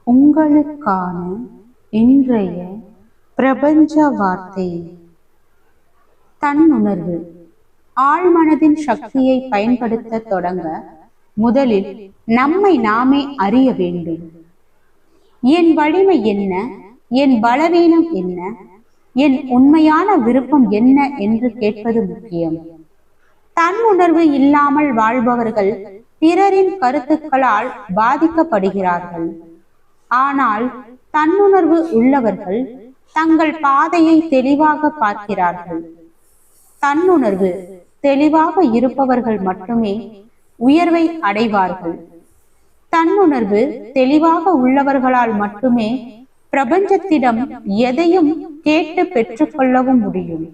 உங்களுக்கான இன்றைய பிரபஞ்ச வார்த்தை. தன்னுணர்வு. ஆழ்மனதின் சக்தியை பயன்படுத்த தொடங்க முதலில் நம்மை நாமே அறிய வேண்டும். என் வலிமை என்ன, என் பலவீனம் என்ன, என் உண்மையான விருப்பம் என்ன என்று கேட்பது முக்கியம். தன்னுணர்வு இல்லாமல் வாழ்பவர்கள் பிறரின் கருத்துக்களால் பாதிக்கப்படுகிறார்கள். ஆனால் தன்னுணர்வு உள்ளவர்கள் தங்கள் பாதையை தெளிவாக பார்க்கிறார்கள். தன்னுணர்வு தெளிவாக இருப்பவர்கள் மட்டுமே உயர்வை அடைவார்கள். தன்னுணர்வு தெளிவாக உள்ளவர்களால் மட்டுமே பிரபஞ்சத்திடம் எதையும் கேட்டு பெற்றுக்கொள்ளவும் முடியும்.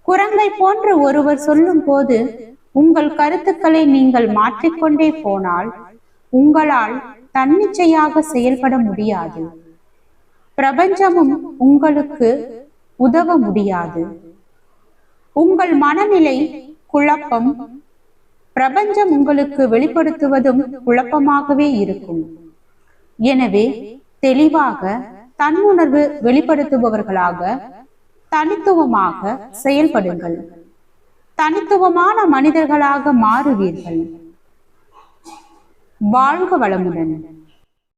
குரங்கை போன்று ஒருவர் சொல்லும் போது உங்கள் கருத்துக்களை நீங்கள் மாற்றிக்கொண்டே போனால் உங்களால் தன்னிச்சையாக செயல்பட முடியாது. பிரபஞ்சமும் உங்களுக்கு உதவ முடியாது. உங்கள் மனநிலை குழப்பம், பிரபஞ்சம் உங்களுக்கு வெளிப்படுத்துவதும் குழப்பமாகவே இருக்கும். எனவே தெளிவாக தன்னுணர்வு வெளிப்படுத்துபவர்களாக தனித்துவமாக செயல்படுங்கள். தனித்துவமான மனிதர்களாக மாறுவீர்கள். வாழ்க வளமுடன்.